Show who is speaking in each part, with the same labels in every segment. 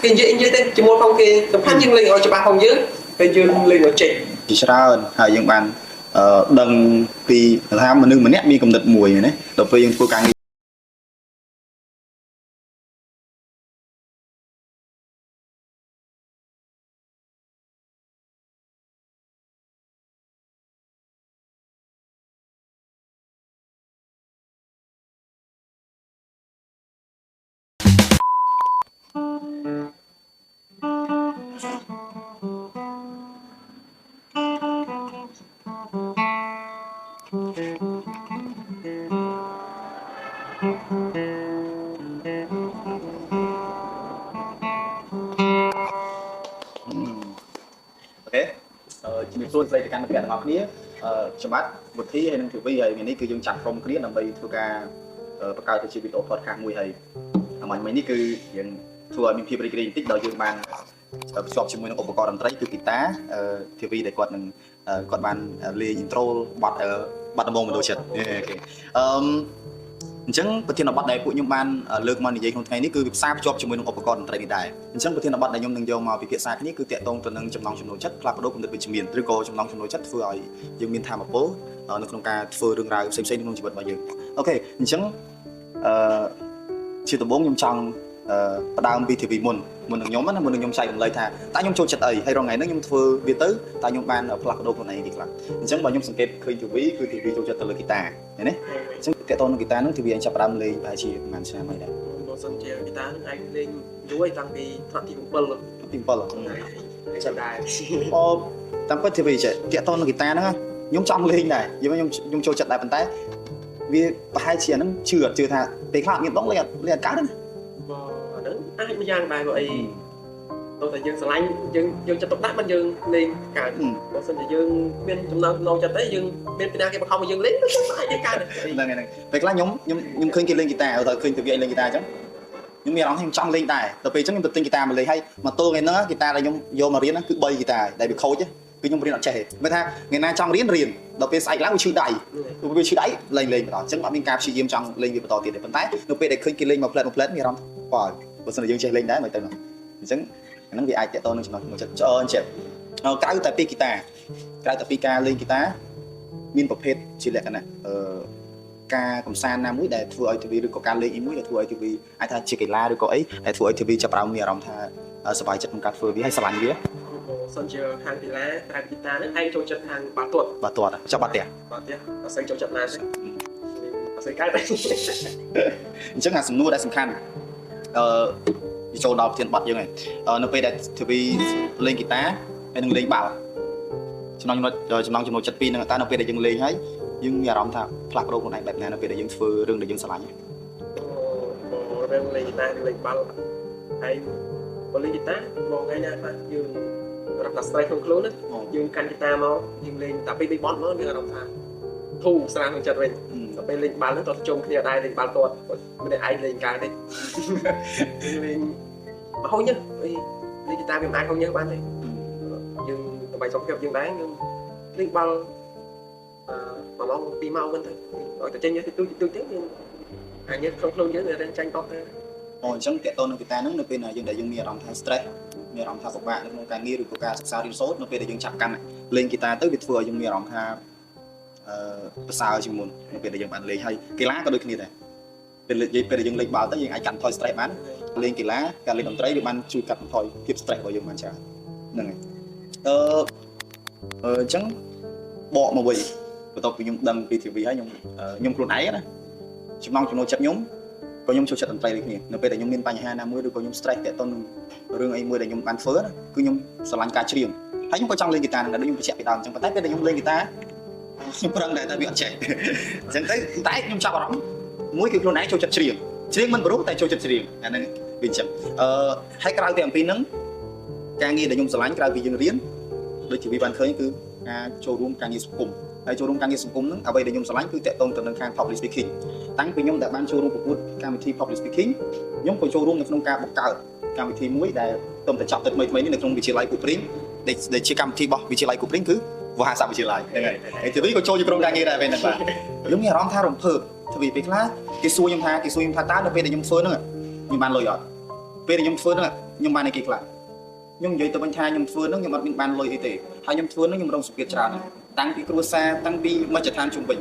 Speaker 1: cái gì thế chỉ một phong kia tầm phát dương lên ở cho ba phong dưới cái dương lên ở chị
Speaker 2: chỉ sao hay dương ban đằng thì tham mà nương mà nét mi cầm đợt mùi này đấy đầu tiên dương cô càng chỉ biết luôn dây càng biển ngọc ní cho bát một tí hay năng thử vi hay ngày ní cứ dương chặt from cái làm bay thua ca bắt cao chỉ biết ốp phật khang mùi hay mà mấy ní cứ dương thua mình phi bơi cái tích đầu dương bàn chọn cho mùi nó ốp còn lấy từ guitar thử vi để còn còn bàn lê intro bật mông mà đồ chật chẳngประเทศเราบัดได้พวกยมบ้านเลิกมันอย่างคนไทยนี่คือทราบจบจมูกอุปกรณ์อะไรได้ฉันประเทศเราบัดได้ยมหนึ่งโยมมาพิจารณาที่นี่คือเตะตรงตัวหนึ่งจำลองจำนวนชัดพลักกระโดดเป็นตัวเป็นจมีนหรือโกจำลองจำนวนชัดฟื้นยังมีทางมาโป้ในโครงการฟื้นเรื่องราวเซ็งเซ็งในชีวิตมาเยอะโอเคฉันชีตัวบ้งยมจังประดามปีทีวีมุนมุนหนึ่งยมนั้นมุนหนึ่งยมใส่เลยท่าตายยมโจชัดเอ๋ยให้รองไงนั่งยมฟื้นวิเตอร์ตายยมบ้านพลักกระโดดคนไหนดีครับฉันบอกยมสังเกตเคยทีวีคือทีวีโจชัดตัวเลยกีตาร์เห็นไหมฉันเตะตรงกีตาร์นั่งทีวีอันจับรำเลยไปชีงานใช่ไหมได้
Speaker 1: một sân chơi guitar nước Anh lên vui tăng thì thằng thì cũng bơ luôn
Speaker 2: tìm bơ rồi
Speaker 1: chậm đài
Speaker 2: tăng bất thì vì chạy kẹt tôn guitar nữa nhung trong lên này nhưng mà nhung trôi chặt lại bàn tay vì hai chia nó chưa thà để khác nghiện bóng liền cá đấy
Speaker 1: đứng ai mới giang bài vậy tôi thấy dương slide dương cho tốc đáp bên dương lên cả một sân thì dương bên trong nâu cho tới dương bên phía kia mà không mà dương lấy cái ca
Speaker 2: này vậy là nhung khơi kia lên guitar rồi khơi từ vậy lên guitar chứ nhưng mà nó thêm trong lên tài tập về chắc nhung tập tinh guitar mà lấy hay mà tôi ngày nữa guitar là nhung vô mà riêng nó cứ bay guitar để bị khâu chứ cứ nhung riêng nó trẻ vậy tha ngày nay trong riêng tập về sai lắm chữ đầy về chữ đáy lên đó chắc bạn mình cạp chỉ trong lên việc tỏ tiền để phân tái tập về để khơi kia lên một lần thì không phải một sân là dương chơi lên đấy mà tên chẳng nó bị ai chạy tôi nó chỉ nói một trận cho ơn chị cái tập guitar cái tập guitar lên guitar minประเภท chỉ là cái này ca cầm san nam mũi để thua ITV được có ca lên mũi để thua ITV ai tha chỉ cái la được có ấy để thua ITV chập rau mì rong thaสบายจัดมันการเฟอร์วิให้สลันเยอะ
Speaker 1: sân chơi hàng thì lá hàng guitar nước Anh trôi chật hàng bà tuột
Speaker 2: cho bà tẻ
Speaker 1: xây trôi chật này xây cái đấy
Speaker 2: chắc là sừng nua đã sừng khăn cho đọc tiền bật như này nó về để ITV lên guitar hay đừng lên bảo cho nó chặt pin người ta nó về để dừng lên ấy nhưng nhà rong tha phạt đâu con nàyแบบnày nó về để dừng phơi rừng để dừng sờ lạnh
Speaker 1: rừng lên guitar lên bal hay lên guitar mong ngay nha bạn dừngรับตัดสไตล์ของครูนะยืนกันกีตาร์มายืนเล่นแต่ไปบอลมาเนี่ยเราทำถูกสนามของจัดเองแต่ไปเล่นบอลแล้วตอนจมเนี่ยได้เล่นบอลตัวไม่ได้ไอเล่นกายได้เล่นมาเขาเนี่ยเล่นกีตาร์เป็นไอเขาเนี่ยบ้านเลยยืนไปสองเก็บยืนได้ยืนเล่นบอลmà mong đi mau bên thôi rồi từ trên thì tôi tiếc nhưng anh nhất không luôn nhớ người đang tranh to
Speaker 2: thôi chẳng kẹt tôn người ta nó bên là dương đại dương mía rong thay stress mía rong thay các bạn nó càng nghi được của ca sao đi sốt nó bên là dương chặt căn này lên guitar tới việt vừa dương mía rong thay sao chừng muốn nó bên là dương bạn lấy hay cái lá có đôi khi này bên là dương lên bảo tới dương ai chặn thôi stress bán lên cái lá càng lên đồng trái được ban chui cắt thôi tiếp stress vào dương bạn trả này chẳng bộ mà vì tôi nhung đăng vì hay nhungខ្លួនឯងណាចំណងចំណូលចិត្តខ្ញុំក៏ខ្ញុំចូលចិត្តតន្ត្រីដូចគ្នានៅពេលដែលខ្ញុំមានបញ្ហាណាមួយឬក៏ខ្ញុំ stress ទាក់ទងនឹងរឿងអីមួយដែលខ្ញុំបានធ្វើគឺខ្ញុំស្រឡាញ់ការច្រៀងហើយខ្ញុំក៏ចង់លេងហ្គីតានឹងដូចខ្ញុំបញ្ជាក់ពីដើមអញ្ចឹងប៉ុន្តែពេលដែលខ្ញុំលេងហ្គីតាខ្ញុំប្រឹងតែវាអត់ចេះអញ្ចឹងទៅតែខ្ញុំចាប់អារម្មណ៍មួយគឺខ្លួនឯងចូលចិត្តច្រៀងមិនព្រោះតែចូលចិត្តច្រៀងអាហ្នឹងវាអញ្ចឹងហើយក្រៅពីអំពីហ្នឹងការងារដែលខ្ញុំស្រឡាញ់ក្រៅពីយើងរៀនដូចជាវាបានឃើញគឺការចូលរួមការងារសង្គមហើយចូលរួមការងារសង្គមហ្នឹងអ្វីដែលខ្ញុំស្រឡាញ់គឺតកតងទៅនឹងខាង public speaking តាំងពីខ្ញុំដែលបានចូលរួមប្រកួតកម្មវិធី public speaking ខ្ញុំក៏ចូលរួមនៅក្នុងការបង្កើតកម្មវិធីមួយដែលទំតែចាប់ទៅថ្មីនេះនៅក្នុងវិទ្យាល័យគូព្រីងដែលជាកម្មវិធីរបស់វិទ្យាល័យគូព្រីងគឺវហាសាវិទ្យាល័យហ្នឹងហើយហើយទីនេះក៏ចូលជាក្រុមការងារដែរពេលហ្នឹងបាទខ្ញុំមានអារម្មណ៍ថារំភើបធ្វើពេលខ្លះគេសួរខ្ញុំថាតើនៅពេលដែលខ្ញុំធ្វើហ្នឹងខ្ញុំបានលុយអត់ព ពេលខ្ញុំធ្វើហ្នឹងខ្ញុំបានអីគេខ្លះខ្ញុំនិយាយទៅវិញថាខ្ញុំធ្វើហ្នឹងខ្ញុំអត់មានបានលុយអីទេហើយខ្ញុំធ្វើហ្នឹងខ្ញុំរងសម្ពាធច្រើនតាំងពីគ្រួសារតាំងពីមជ្ឈដ្ឋានជុំវិញ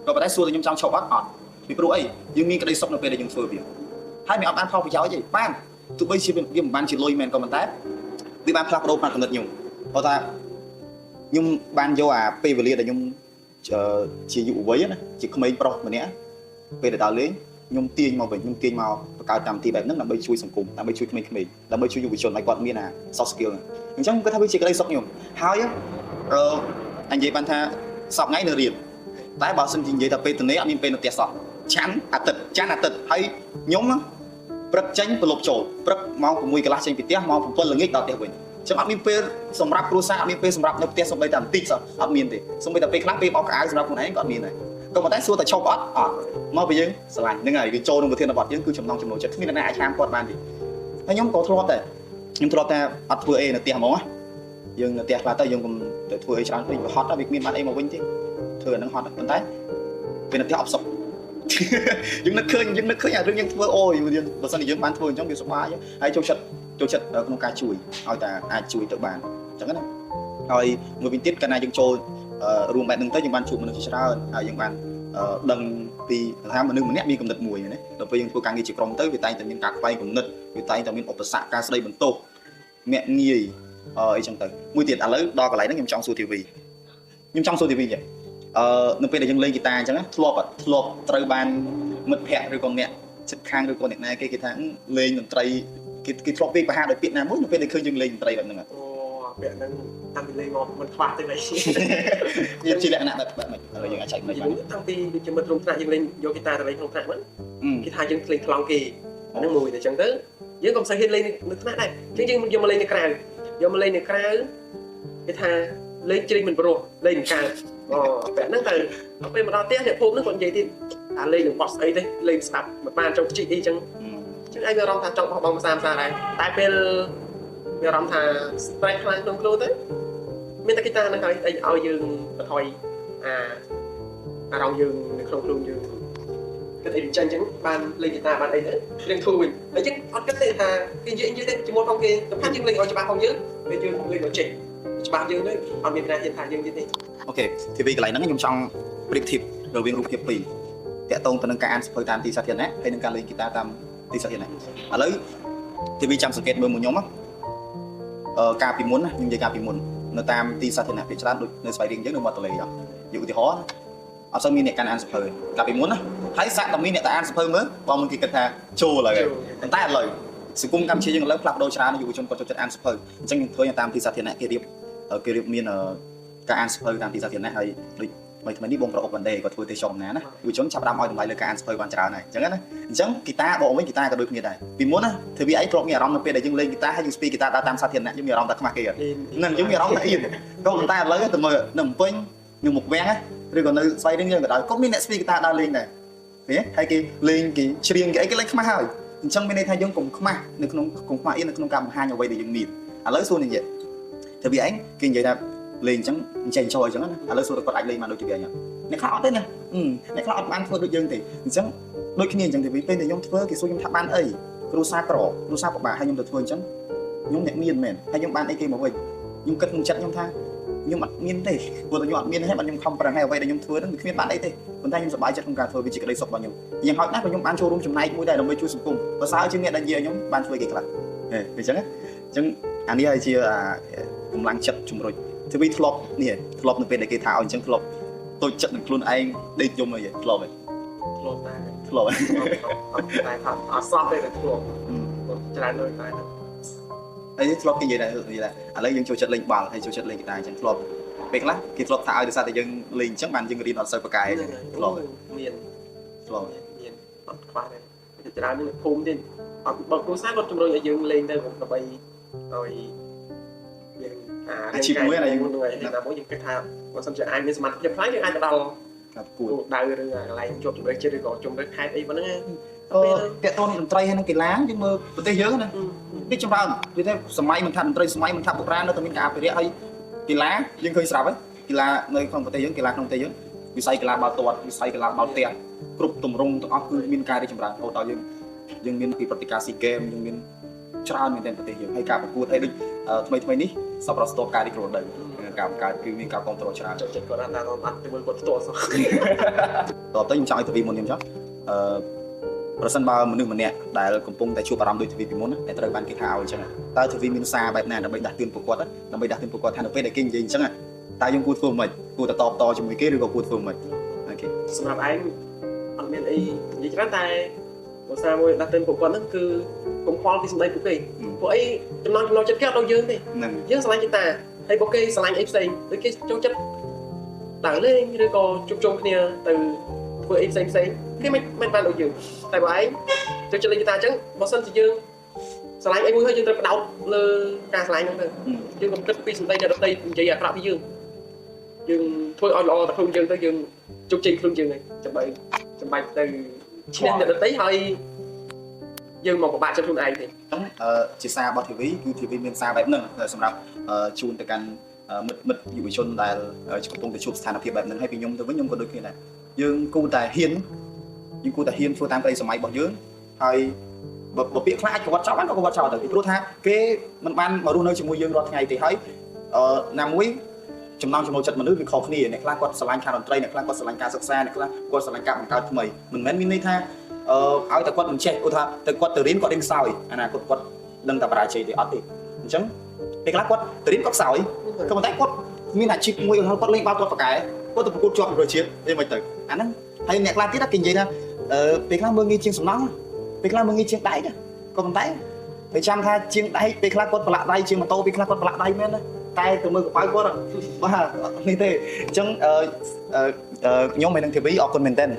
Speaker 2: ក៏ប៉ុន្តែសួរតែខ្ញុំចង់ឈប់អត់ពីព្រោះអីយើងមានក្តីសុខនៅពេលដែលយើងធ្វើវាហើយមិនអត់បានផលប្រយោជន៍ទេបានទោះបីជាវាមិនបានជាលុយមែនក៏ប៉ុន្តែវាបានផ្លាស់ប្ដូរផ្នត់គំនិតខ្ញុំគាត់ថាខ្ញុំបានយកអាពេលវេលាដែលខ្ញុំជាយុវវ័យណាជាក្មេងប្រុសម្នាក់ពេលដែលដើរលេងខ្ញុំទាញមកវិញខ្ញុំទាញមកបង្កើតកម្មវិធីបែបហ្នឹងដើម្បីជួយសង្គមដើម្បីជួយក្មេងៗដើម្បីជួយយុវជនឲ្យគាត់មានអា soft skill អញ្ចឹងគាត់ថាវាជាក្តីសុខខ្ញុំហើយអញនិយាយបានថាសប្តាហ៍ថ្ងៃនៅរៀនតែបើសិនជានិយាយថាពេលទៅនេះអត់មានពេលនៅផ្ទះសោះច័ន្ទអាទិត្យហើយខ្ញុំព្រឹកចេញប្រឡប់ចូលព្រឹកម៉ោង6កន្លះចេញពីផ្ទះម៉ោង7ល្ងាចដល់ផ្ទះវិញចឹងអត់មានពេលសម្រាប់គ្រួសារអត់មានពេលសម្រាប់នៅផ្ទះសូម្បីតែបន្តិចសោះអត់មានទេសូម្បីតែពេលខ្លះពេលបោកក្អៅសម្រាប់ខ្លួនឯងក៏អត់មានដែរក៏ប៉ុន្តែសួរតែឈប់អត់មកពីយើងស្រឡាញ់ហ្នឹងហើយគឺចូលក្នុងប្រធានបទយើងគឺចំណងចំណូលចិត្តគ្មានអ្នកណាអាចហាមគាត់បានទេហើយខ្ញុំក៏ធ្លាប់តែអត់ធ្វើអីនៅផ្ទះហ្មងណាយើងនៅផ្ទះខ្លះទៅយើងកុំទៅធ្វើអីច្រើនពេកវាហត់ដល់វាគ្មានបានអីមកវិញទេធ្វើអាហ្នឹងហត់ប៉ុន្តែពេលនៅផ្ទះអត់សុខយើងនឹកឃើញអារឿងយើងធ្វើអូយបើសិនជាយើងបានធ្វើអញ្ចឹងវាសុបាយហើយចូលចិត្តក្នុងការជួយឲ្យតែអាចជួយទៅបានអញ្ចឹងណាហើយមួយវិញទៀតកាលណាយើងចូលរួមបែបហ្នឹងទៅយើងបានជួបមនុស្សជាច្រើនហើយយើងបានដឹងពីថាមនុស្សម្នាក់មានគំនិតមួយណាដល់ពេលយើងធ្វើការងារជាក្រុមទៅវាតែងតែមានការខ្វែងគំនិតវាតែងតែមានឧបសគ្គការស្ដីបន្ទោសមាក់ងាយអីចឹងទៅមួយទៀតឥឡូវដល់កន្លែងហ្នឹងខ្ញុំចង់សួរ TV ចឹងនៅពេលដែលយើងលេងហ្គីតាអញ្ចឹងធ្លាប់ត្រូវបានមិត្តភ័ក្តិឬក៏អ្នកជិតខាងឬក៏អ្នកណាគេថាលេងតន្ត្រីគេធ្លាប់ពេកប្រហារដោយពាក្យណាមួយនៅពេលដែលឃើញយើងលេងតន្ត្រីបែបហ្នឹង
Speaker 1: ពាក្យហ្នឹងតាំងពីលេងមកមិនខ្វះទេឡើយយ
Speaker 2: ើងជាលក្ខណៈបែបហ្នឹងឥឡូវយើងអាចចែកមិនបានត
Speaker 1: ាំងពីជាមិត្តរួមថ្នាក់យើងលេងយកហ្គីតាទៅលេងក្នុងថ្នាក់ហ្នឹងគេថាយើងលេងខ្លងគេហ្នឹងមួយតែអញ្ចឹងទៅយើងក៏មិនសូវហ៊ានលេងនៅថ្នាក់ដែរអញ្ចឹងយើងយកមកលេងនៅក្រៅគេថាលេងជ្រិញមិនព្រោះលេងមិនកើតពាក់ហ្នឹងទៅពេលមកដល់ផ្ទះអ្នកភូមិហ្នឹងគាត់និយាយទៀតថាលេងនឹងបោះស្អីទេលេងស្ដាប់មិនបានចង់ខ្ជិះអីចឹងឯងមានអារម្មណ៍ថាចង់បោះបង់ផ្សារដែរតែពេលមានអារម្មណ៍ថា stress ខ្លាំងក្នុងខ្លួនទៅមានតែគេតាហ្នឹងហើយឲ្យយើងបន្ថយអារម្មណ៍យើងនៅក្នុងខ្លួនយើងគិតអីចឹងបានលេងហ្គីតាបានអីទៅរៀងធូរវិញអញ្ចឹងអត់គិតទេថាគេនិយាយទេជាមួយផងគេសំខាន់យើងលេងឲ្យច្បាស់ផងយើងពេលយើងលេងឲ្យចេញច្បាស់យើងទៅអត់មានអ្នកហ៊ានថាយើងទៀតទេ
Speaker 2: អូខេ TV កន្លែងហ្នឹងខ្ញុំចង់ break tip រវាងរូបភាពពីរតាក់ទងទៅនឹងការអានសៀវភៅតាមទីសាធារណៈហើយនឹងការលេងហ្គីតាតាមទីសាធារណៈឥឡូវ TV ចាំសង្កេតមើលមួយខ្ញុំការពីមុនណាខ្ញុំនិយាយការពីមុននៅតាមទីសាធារណៈភាគច្រើនដូចនៅស្វាយរៀងយើងនៅមាត់ទន្លេយកឧទាហរណ៍អត់សូវមានអ្នកកាន់អានសៀវភៅកាលពីមុនណាហើយសាក់តែមានអ្នកតែអានសៀវភៅមើលបងមុនគេគិតថាចូលហើយប៉ុន្តែឥឡូវសង្គមកម្ពុជាយើងឥឡូវផ្លាស់ប្ដូរច្រើនយុវជនគាត់ចូលចិត្តអានសៀវភៅអញ្ចឹងយើងធ្វើតាមទីសាធារណៈគេរៀបមានការអានសៀវភៅតាមទីសាធារណៈហើយដូចថ្មីនេះបងប្រុសអុកវ៉ាន់ដេគាត់ធ្វើទេសចរណាយុវជនចាប់ផ្ដើមឲ្យតម្លៃលើការអានសៀវភៅបានច្រើនហើយអញ្ចឹងណាអញ្ចឹងហ្គីតាបងវិញហ្គីតាក៏ដូចគ្នាដែរពីមុនណាធ្វើវាអីធ្លាប់មានអារម្មណ៍នៅពេលដែលយើងលេងហ្គីតាហើយយើងស្ពីហ្គីតាដើរតាមសាធារណៈយើងមានអារម្មណ៍ថាខ្មាស់គេហ្នឹងយើងមានអារម្មណ៍ថាអៀនក៏ប៉ុន្តែឥឡូវទៅមើលនៅភ្នំពេញនៅមុខវាំងឬក៏នៅស្វាយរៀងយើងក៏ដោយក៏មានអ្នកស្ពីហ្គីតាដើរលេងដែរហើយគេលេងគេច្រៀងគេអីគេលេងខ្មាស់ហើយអញ្ចឹងមានន័យថាយើងកុំខ្មាស់នៅក្នុងអៀននៅក្នុងការបង្ហាញអ្វីដែលយើងមានឥឡូវសួរនិយាយធ្វើវាឯងគេនិយាយថាលេងអញ្ចឹងចេញចូលអញ្ចឹងណាឥឡូវសួរគាត់អាចលេងបានដូចជាវាអញ្ចឹងអ្នកខ្លះអត់ទេណាអ្នកខ្លះអត់បានធ្វើដូចយើងទេអញ្ចឹងដូចគ្នាអញ្ចឹងទេពេលដែលខ្ញុំធ្វើគេសួរខ្ញុំថាបានអីគ្រូសាក្រគ្រូសាពិបាកហើយខ្ញុំទៅធ្វើអញ្ចឹងខ្ញុំអ្នកមានមែនហើយខ្ញុំបានអីគេមកវិញខ្ញុំគិតក្នុងចិត្តខ្ញុំថាខ្ញុំអត់មានទេព្រោះតែខ្ញុំអត់មានទេហើយខ្ញុំខំប្រឹងហើយអ្វីដែលខ្ញុំធ្វើហ្នឹងគ្មានបានអីទេប៉ុន្តែខ្ញុំសប្បាយចិត្តក្នុងការធ្វើវាជាក្តីសុខរបស់ខ្ញុំយ៉ាងហោចណាស់ក៏ខ្ញុំបានចូលរួមចំណែកមួយដែរដើម្បីជួយសង្គមបើសើជាងអ្នកដែលនិយាយខ្ញុំបានធ្វើគេខ្លះអញ្ចឹងអានេះហើយជាកម្លាំងចិត្តជំរុញធ្វើធ្លាប់នៅពេលដែលគេថាឲ្យអញ្ចឹងធ្លាប់តូចចិត្តនឹងខ្លួនឯងដេកយំអីធ្លាប់តែថ
Speaker 1: ាអត់សោះទេតែធ្លាប់ច្រើនលើតែ
Speaker 2: ហើយធ្លាប់គេនិយាយដែរឥឡូវយើងចូលចិត្តលេងបាល់ហើយចូលចិត្តលេងហ្គីតាអញ្ចឹងធ្លាប់ពេលខ្លះគេធ្លាប់ថាឲ្យដោយសារតែយើងលេងអញ្ចឹងបានយើងរៀនអត់សូវប្រកែកធ្លាប់
Speaker 1: មានអត់ខ្វះទេច្រើននឹងភូមិទេអត់បើគ្រូសាគាត់ជំរុញឲ្យយើងលេងទៅដើម្បីឲ្យយើងអ
Speaker 2: ាជីពមួយណាយើង
Speaker 1: ណាមួយយើងគិតថាបើសិនជាអាចមានសមត្ថភាពខ្លាំងយើងអាចទៅដល់គួរដៅឬកន្លែងជាប់ជំរឿនចិត្តឬក៏ជំរឿនខេត្តអីប៉ុណ្ណឹង
Speaker 2: តាក់ទងនឹងតន្ត្រីហើយនឹងកីឡាយើងមើលប្រទេសយើងណានេះចម្រើននិយាយថាសម័យមិនថាតន្ត្រីសម័យមិនថាបុរាណនៅតែមានការអភិរក្សហើយកីឡាយើងឃើញស្រាប់ហើយកីឡានៅក្នុងប្រទេសយើងកីឡាក្នុងប្រទេសយើងវិស័យកីឡាបាល់ទាត់វិស័យកីឡាបាល់ទះគ្រប់ទម្រង់ទាំងអស់គឺមានការរីកចម្រើនរហូតដល់យើងមានពីព្រឹត្តិការណ៍ SEA Games យើងមាន ច្រើនមែនទែនប្រទេសយើងហើយការប្រកួតអីដូចថ្មីនេះសប្បុរសតបការរីករាលដាលការបង្កើតគឺមានការគ្រប់គ្រងច្រើន
Speaker 1: ចិត្តគាត់ថាតាមអត់ទៅមើលគាត់ផ្ទាល់សោះ
Speaker 2: តបទៅខ្ញុំចង់ឲ្យទ្វីមុនខ្ញុំចង់ប្រសិនបើមនុស្សម្នាក់ដែលកំពុងតែជួបអារម្មណ៍ដូចទ្វីពីមុនតែត្រូវបានគេថាឲ្យអញ្ចឹងតើទ្វីមានសារបែបណាដើម្បីដាស់តឿនពួកគាត់ដើម្បីដាស់តឿនពួកគាត់ថានៅពេលដែលគេនិយាយអញ្ចឹងតើយើងគួរធ្វើមិនគួរតែតបតជាមួយគេឬក៏គួរធ្វើមិនអូខេ
Speaker 1: សម្រាប់ឯងអត់មានអីនិយាយច្រើនតែភាសាមួយដាស់តឿនពួកគាត់ហ្នឹងគឺកុំខ្វល់ពីសម្ដីពួកគេពួកអីចំណងចិត្តគេអត់ដូចយើងទេ
Speaker 2: ហ្នឹង
Speaker 1: យើងស្រឡាញ់គេតាហើយពួកគេស្រឡាញ់អីផ្សេងដូចគេចូលចិត្តដើរលេងឬក៏ជួបជុំគ្នាទៅធ្វើអីផ្សេងគេមិនបានដូចយើងតែបើឯងចូលចិត្តលេងហ្គីតាអញ្ចឹងបើសិនជាយើងស្រឡាញ់អីមួយហើយយើងត្រូវបដោតលើការស្រឡាញ់ហ្នឹងទៅយើងកុំគិតពីសម្ដីអ្នកដទៃនិយាយអាក្រក់ពីយើងធ្វើឲ្យល្អតែខ្លួនយើងទៅយើងជោគជ័យខ្លួនយើងហ្នឹងចាំបាច់ទៅឈ្នះអ្នកដទៃហើយយើងមកពិបាកចិត្តខ្លួនឯងទេ
Speaker 2: ជាសាររបស់ TV គឺ TV មានសារបែបហ្នឹងសម្រាប់ជូនទៅកាន់មិត្តយុវជនដែលកំពុងតែជួបស្ថានភាពបែបហ្នឹងហើយពីខ្ញុំទៅវិញខ្ញុំក៏ដូចគ្នាដែរយើងគួរតែហ៊ានធ្វើតាមក្តីសម័យរបស់យើងហើយបើពាក្យខ្លះអាចកវត្តចោលបានក៏កវត្តចោលទៅពីព្រោះថាគេមិនបានមករស់នៅជាមួយយើងរាល់ថ្ងៃទេហើយណាមួយចំណងចំណូលចិត្តមនុស្សវាខុសគ្នាអ្នកខ្លះគាត់ស្រឡាញ់ខាងតន្ត្រីអ្នកខ្លះគាត់ស្រឡាញ់ការសិក្សាអ្នកខ្លះគាត់ស្រឡាញ់ការបង្កើតថ្មីមិនមែនមានន័យថាឲ្យតែគាត់មិនចេះឧទាហរណ៍ទៅគាត់ទៅរៀនគាត់រៀនខ្សោយអនាគតគាត់ដឹងតែបរាជ័យទេអត់ទេអញ្ចឹងពេលខ្លះគាត់ទៅរៀនគាត់ខ្សោយក៏ប៉ុន្តែគាត់មានអាជីពមួយគាត់លេងបាល់ទាត់ប៉ាកែគាត់ទៅប្រកួតជាប់ប្រជាជាតិទេមិនទៅអាហ្នឹងហើយអ្នកខ្លះទៀតគេនិយាយថាពេលខ្លះមើងងាយជាងសំណង់ពេលខ្លះមើងងាយជាងដែកក៏ប៉ុន្តែពេលចាំថាជាងដែកពេលខ្លះគាត់ប្រឡាក់ដៃជាងម៉ូតូពេលខ្លះគាត់ប្រឡាក់ដៃមែនណាតែទៅមើលកប៉ៅគាត់បាទនេះទេអញ្ចឹងខ្ញុំហើយនឹង TV អរគុណមែនទែន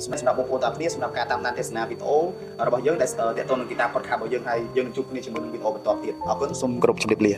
Speaker 2: សម្រាប់បងប្អូនទាំងគ្នាសម្រាប់ការតាមដានទស្សនាវីដេអូរបស់យើងដែលទាក់ទងនឹង Guitar Podcast របស់យើងហើយយើងនឹងជួបគ្នាជាមួយនឹងវីដេអូបន្តទៀតអរគុណសូមគោរពជម្រាបលា